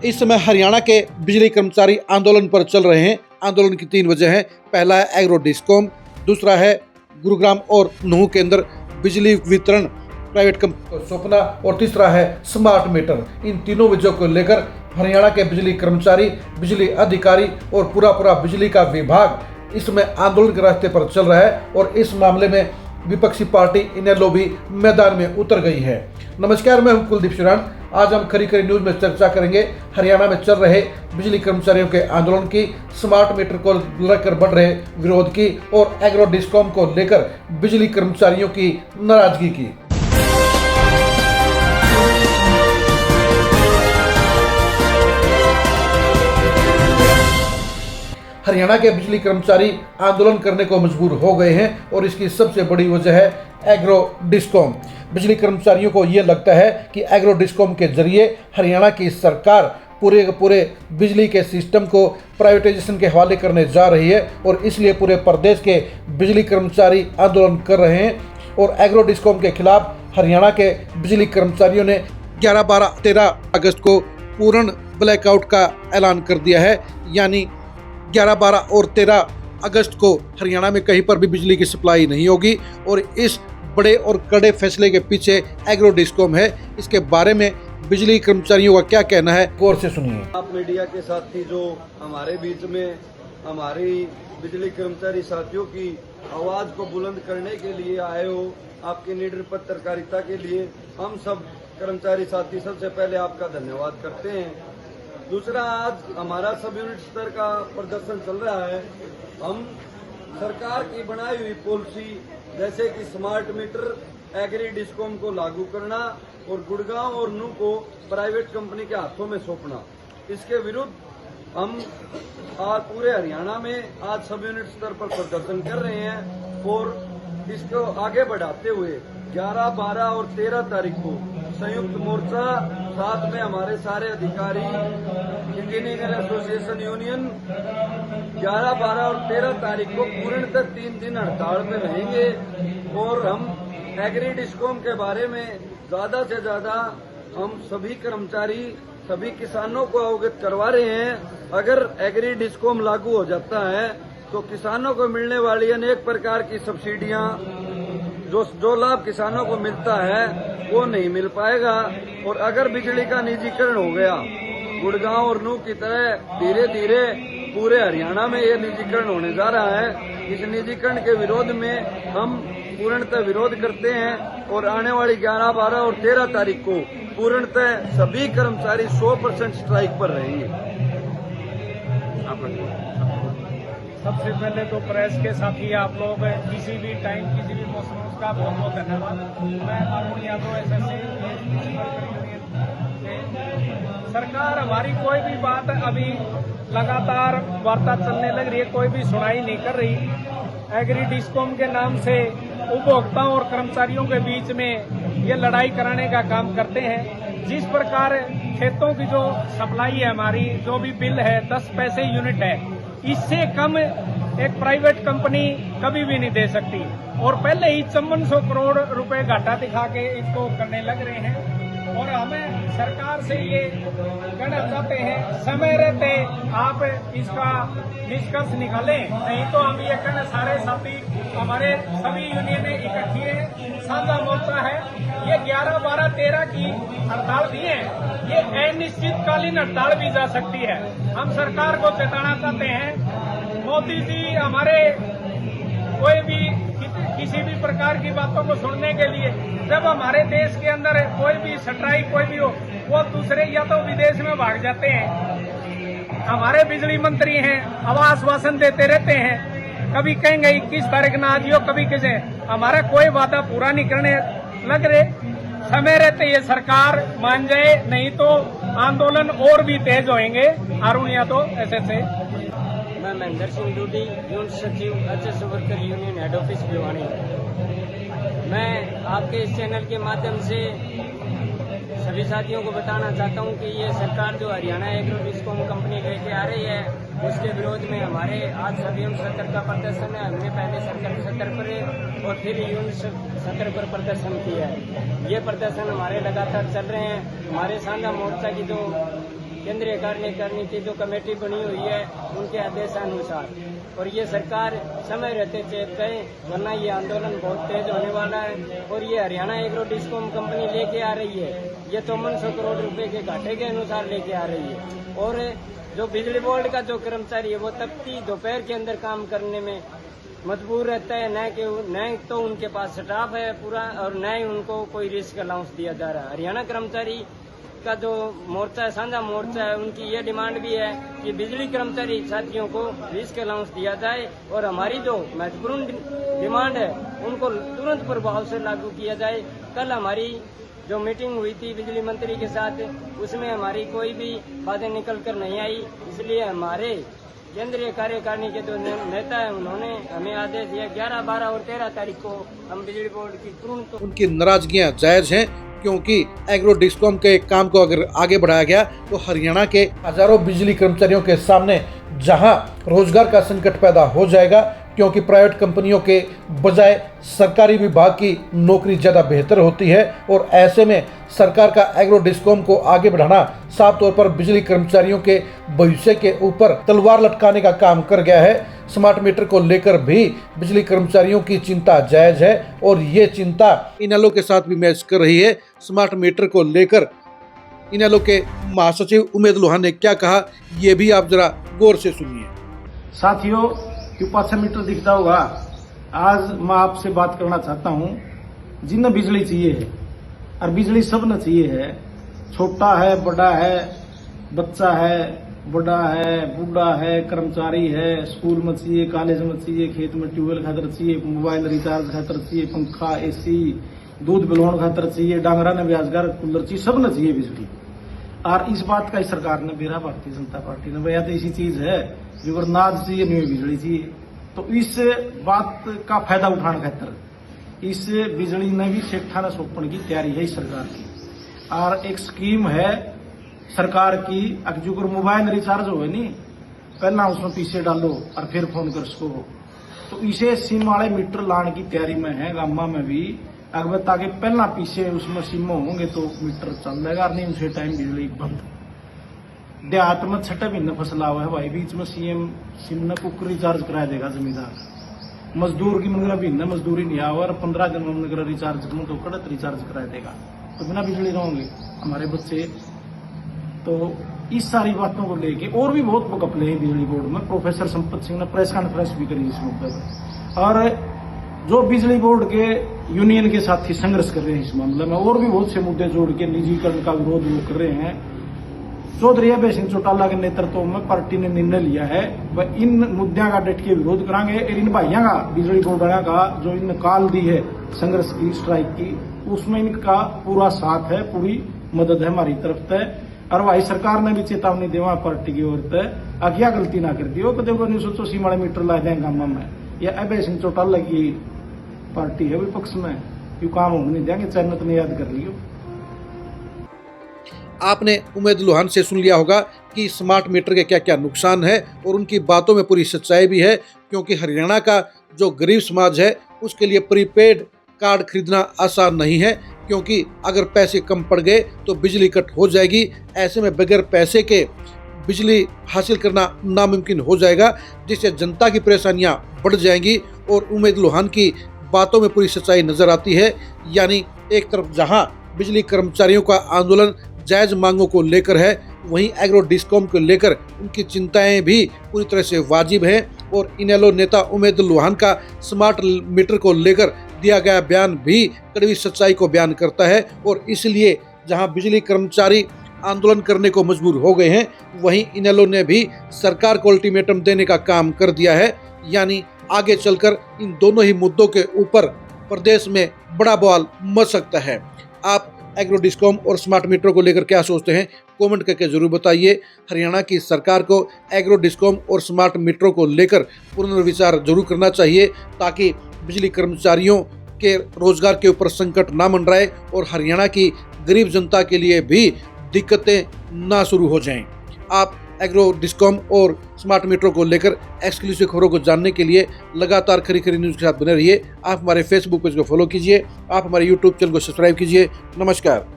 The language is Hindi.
इस समय हरियाणा के बिजली कर्मचारी आंदोलन पर चल रहे हैं। आंदोलन की 3 वजह हैं। पहला है एग्रो डिस्कॉम, दूसरा है गुरुग्राम और नूह के अंदर बिजली वितरण प्राइवेट कंपनी को सौंपना और तीसरा है स्मार्ट मीटर। इन तीनों वजहों को लेकर हरियाणा के बिजली कर्मचारी, बिजली अधिकारी और पूरा बिजली का विभाग इस समय आंदोलन के रास्ते पर चल रहा है और इस मामले में विपक्षी पार्टी इनेलो भी मैदान में उतर गई है। नमस्कार, मैं हूं कुलदीप शिरान। आज हम खरी न्यूज में चर्चा करेंगे हरियाणा में चल रहे बिजली कर्मचारियों के आंदोलन की, स्मार्ट मीटर को लेकर बढ़ रहे विरोध की और एग्रो डिस्कॉम को लेकर बिजली कर्मचारियों की नाराजगी की। हरियाणा के बिजली कर्मचारी आंदोलन करने को मजबूर हो गए हैं और इसकी सबसे बड़ी वजह है एग्रो डिस्कॉम। बिजली कर्मचारियों को ये लगता है कि एग्रो डिस्कॉम के जरिए हरियाणा की सरकार पूरे बिजली के सिस्टम को प्राइवेटाइजेशन के हवाले करने जा रही है और इसलिए पूरे प्रदेश के बिजली कर्मचारी आंदोलन कर रहे हैं। और एग्रो डिस्कॉम के खिलाफ हरियाणा के बिजली कर्मचारियों ने 11, 12, 13 अगस्त को पूर्ण ब्लैकआउट का ऐलान कर दिया है। यानी 11, 12 और 13 अगस्त को हरियाणा में कहीं पर भी बिजली की सप्लाई नहीं होगी और इस बड़े और कड़े फैसले के पीछे एग्रो डिस्कॉम है। इसके बारे में बिजली कर्मचारियों का क्या कहना है, गौर से सुनिए। आप मीडिया के साथी जो हमारे बीच में हमारी बिजली कर्मचारी साथियों की आवाज को बुलंद करने के लिए आए हो, आपकी निडर पत्रकारिता के लिए हम सब कर्मचारी साथी सबसे पहले आपका धन्यवाद करते हैं। दूसरा, आज हमारा सब यूनिट स्तर का प्रदर्शन चल रहा है। हम सरकार की बनाई हुई पॉलिसी जैसे कि स्मार्ट मीटर, एग्री डिस्कॉम को लागू करना और गुड़गांव और नूह को प्राइवेट कंपनी के हाथों में सौंपना, इसके विरुद्ध हम आज पूरे हरियाणा में आज सब यूनिट स्तर पर प्रदर्शन कर रहे हैं और इसको आगे बढ़ाते हुए 11, 12 और 13 तारीख को संयुक्त मोर्चा, साथ में हमारे सारे अधिकारी, इंजीनियर एसोसिएशन यूनियन 11, 12 और 13 तारीख को पूर्णतः 3 दिन हड़ताल में रहेंगे और हम एग्री डिस्कॉम के बारे में ज्यादा से ज्यादा हम सभी कर्मचारी, सभी किसानों को अवगत करवा रहे हैं। अगर एग्री डिस्कॉम लागू हो जाता है तो किसानों को मिलने वाली अनेक प्रकार की सब्सिडियां, जो लाभ किसानों को मिलता है वो नहीं मिल पाएगा। और अगर बिजली का निजीकरण हो गया, गुड़गांव और नूह की तरह धीरे धीरे पूरे हरियाणा में ये निजीकरण होने जा रहा है। इस निजीकरण के विरोध में हम पूर्णतः विरोध करते हैं और आने वाली 11, 12 और 13 तारीख को पूर्णतः सभी कर्मचारी 100% स्ट्राइक पर रहेंगे। सबसे पहले तो प्रेस के साथी आप लोग किसी भी टाइम, किसी भी मौसम, उसका बहुत बहुत धन्यवाद। मैं अरुण यादव, एसएससी। सरकार हमारी कोई भी बात अभी लगातार वार्ता चलने लग रही है, कोई भी सुनाई नहीं कर रही। एग्री डिस्कॉम के नाम से उपभोक्ताओं और कर्मचारियों के बीच में ये लड़ाई कराने का काम करते हैं। जिस प्रकार खेतों की जो सप्लाई है, हमारी जो भी बिल है 10 पैसे यूनिट है, इससे कम एक प्राइवेट कंपनी कभी भी नहीं दे सकती और पहले ही 5400 करोड़ रुपए घाटा दिखा के इसको करने लग रहे हैं। और हमें सरकार से ये कहना चाहते हैं, समय रहते आप इसका निष्कर्ष निकालें, नहीं तो हम ये कहना, सारे साथी हमारे सभी यूनियनें इकट्ठी है, साझा मोर्चा है, ये 11, 12, 13 की हड़ताल भी है, ये अनिश्चितकालीन हड़ताल भी जा सकती है। हम सरकार को चेताना चाहते हैं, मोदी जी हमारे कोई भी किसी भी प्रकार की बातों को सुनने के लिए, जब हमारे देश के अंदर कोई भी स्ट्राइक कोई भी हो, वो दूसरे या तो विदेश में भाग जाते हैं। हमारे बिजली मंत्री हैं, आश्वासन देते रहते हैं, कभी कहेंगे 21 तारीख ना आज हो, कभी किसे, हमारा कोई वादा पूरा नहीं करने लग रहे। समय रहते ये सरकार मान जाए, नहीं तो आंदोलन और भी तेज होंगे। अरुण यादव, एसएससी। मैं महेंद्र सिंह डूडी, यूनिट सचिव, HS worker union, head office Bhiwani. मैं आपके इस चैनल के माध्यम से सभी साथियों को बताना चाहता हूं कि ये सरकार जो हरियाणा एग्रो डिस्कॉम कंपनी लेके आ रही है, उसके विरोध में हमारे आज सभी यूनिट स्तर का प्रदर्शन है। हमने पहले सरकारी स्तर पर और फिर यूनिट स्तर पर प्रदर्शन किया है। ये प्रदर्शन हमारे लगातार चल रहे हैं। हमारे साझा मोर्चा की जो केंद्रीय कार्यकारिणी की जो कमेटी बनी हुई है उनके आदेशानुसार, और ये सरकार समय रहते चेत गए, वरना ये आंदोलन बहुत तेज होने वाला है। और ये हरियाणा एग्रो डिस्कॉम कंपनी लेके आ रही है, ये 5400 करोड़ रुपए के घाटे के अनुसार लेके आ रही है। और जो बिजली बोर्ड का जो कर्मचारी है वो तपती दोपहर के अंदर काम करने में मजबूर रहता है, न तो उनके पास स्टाफ है पूरा, और न ही उनको कोई रिस्क अलाउंस दिया जा रहा है। हरियाणा कर्मचारी का जो मोर्चा है, साझा मोर्चा है, उनकी ये डिमांड भी है कि बिजली कर्मचारी साथियों को रिस्क अलाउंस दिया जाए, और हमारी जो महत्वपूर्ण डिमांड है उनको तुरंत प्रभाव से लागू किया जाए। कल हमारी जो मीटिंग हुई थी बिजली मंत्री के साथ, उसमें हमारी कोई भी बातें निकल कर नहीं आई, इसलिए हमारे केंद्रीय कार्यकारिणी के जो नेता है उन्होंने हमें आदेश दिया 11, 12 और 13 तारीख को हम बिजली बोर्ड की तुरंत। उनकी नाराजगियां जायज हैं, क्योंकि एग्रो डिस्कॉम के काम को अगर आगे बढ़ाया गया तो हरियाणा के हजारों बिजली कर्मचारियों के सामने जहां रोजगार का संकट पैदा हो जाएगा, क्योंकि प्राइवेट कंपनियों के बजाय सरकारी विभाग की नौकरी ज़्यादा बेहतर होती है, और ऐसे में सरकार का एग्रो डिस्कॉम को आगे बढ़ाना साफ तौर पर बिजली कर्मचारियों के भविष्य के ऊपर तलवार लटकाने का काम कर गया है। स्मार्ट मीटर को लेकर भी बिजली कर्मचारियों की चिंता जायज है, और ये चिंता इनेलो के साथ भी मैच कर रही है। स्मार्ट मीटर को लेकर इनेलो के महासचिव उमेद लोहान ने क्या कहा, ये भी आप जरा गौर से सुनिए। साथियों, क्यों 500 मीटर दिखता होगा, आज मैं आपसे बात करना चाहता हूं। जिन्हें बिजली चाहिए है, और बिजली सब न चाहिए है, छोटा है, बड़ा है, बच्चा है, बड़ा है, बूढ़ा है, कर्मचारी है, स्कूल में चाहिए, कॉलेज में चाहिए, खेत में ट्यूबवेल खातर चाहिए, मोबाइल रिचार्ज खातर चाहिए, पंखा, एसी, दूध बिलौन खातर चाहिए, डांगरा ने ब्याजगार कूलर चाहिए, सब न चाहिए बिजली। और इस बात का सरकार ने बेरा भारतीय जनता पार्टी ने भैया तो ऐसी चीज है जो अगर नाज चाहिए नहीं बिजली चाहिए, तो इस बात का फायदा उठाने खातर इस बिजली ने भी सेठाना सौंपने की तैयारी है इस सरकार की। और एक स्कीम है सरकार की, जो मोबाइल रिचार्ज हो नहीं, पहला उसमें पीछे डालो और फिर फोन कर सको, तो इसे सिम वाले मीटर लाने की तैयारी में है गामा में भी। अगर ताकि पहला पीछे उसमें सिम होंगे तो मीटर चल जाएगा, नहीं उसे टाइम बिजली बंद। देहात में 6 महीने फसल आवा है भाई, बीच में सीएम सिम ने कुकर रिचार्ज करा देगा जमींदार। मजदूर की मंगरा महीना मजदूरी नहीं आवा, और 15 दिन में अगर रिचार्ज करूँ तो कड़त रिचार्ज करा देगा, तो बिना बिजली रहेंगे हमारे बच्चे। तो इस सारी बातों को लेके और भी बहुत मुकबले हैं बिजली बोर्ड में। प्रोफेसर संपत सिंह ने प्रेस कॉन्फ्रेंस भी करी इस मुद्दे पर, और जो बिजली बोर्ड के यूनियन के साथ ही संघर्ष कर रहे हैं इस मामले में, और भी बहुत से मुद्दे जोड़ के निजीकरण का विरोध वो कर रहे हैं। चौधरी अभय सिंह चौटाला के नेतृत्व में पार्टी ने निर्णय लिया है वह इन मुद्दों का डट के विरोध करांगे, और इन भाइयों का बिजली बोर्ड का जो इन काल दी है संघर्ष की, स्ट्राइक की, उसमें इनका पूरा साथ है, पूरी मदद है हमारी तरफ से। और भाई सरकार ने भी चेतावनी देवा पार्टी की ओर से, क्या गलती ना कर दियो, कदे को नहीं सोचो सीमा मीटर ला देंगे गांव में। यह अभय सिंह चौटाला की पार्टी है विपक्ष में, क्यों काम होने नहीं देंगे, चैनत ने याद कर लियो। आपने उमेद लोहान से सुन लिया होगा कि स्मार्ट मीटर के क्या क्या नुकसान है, और उनकी बातों में पूरी सच्चाई भी है, क्योंकि हरियाणा का जो गरीब समाज है उसके लिए प्रीपेड कार्ड खरीदना आसान नहीं है, क्योंकि अगर पैसे कम पड़ गए तो बिजली कट हो जाएगी। ऐसे में बगैर पैसे के बिजली हासिल करना नामुमकिन हो जाएगा, जिससे जनता की परेशानियां बढ़ जाएंगी। और उमेद लोहान की बातों में पूरी सच्चाई नजर आती है। यानी एक तरफ जहां बिजली कर्मचारियों का आंदोलन जायज मांगों को लेकर है, वहीं एग्रो डिस्कॉम को लेकर उनकी चिंताएं भी पूरी तरह से वाजिब हैं। और इनेलो नेता उमेद लोहान का स्मार्ट मीटर को लेकर दिया गया बयान भी कड़वी सच्चाई को बयान करता है। और इसलिए जहां बिजली कर्मचारी आंदोलन करने को मजबूर हो गए हैं, वहीं इनेलो ने भी सरकार को अल्टीमेटम देने का काम कर दिया है। यानी आगे चलकर इन दोनों ही मुद्दों के ऊपर प्रदेश में बड़ा बवाल मच सकता है। आप एग्रो डिस्कॉम और स्मार्ट मीटरों को लेकर क्या सोचते हैं, कमेंट करके जरूर बताइए। हरियाणा की सरकार को एग्रो डिस्कॉम और स्मार्ट मीटरों को लेकर पुनर्विचार जरूर करना चाहिए, ताकि बिजली कर्मचारियों के रोजगार के ऊपर संकट ना मंडराए और हरियाणा की गरीब जनता के लिए भी दिक्कतें ना शुरू हो जाएं। आप एग्रो डिस्कॉम और स्मार्ट मीटरों को लेकर एक्सक्लूसिव खबरों को जानने के लिए लगातार खरी खरी न्यूज़ के साथ बने रहिए। आप हमारे फेसबुक पेज को फॉलो कीजिए, आप हमारे यूट्यूब चैनल को सब्सक्राइब कीजिए। नमस्कार।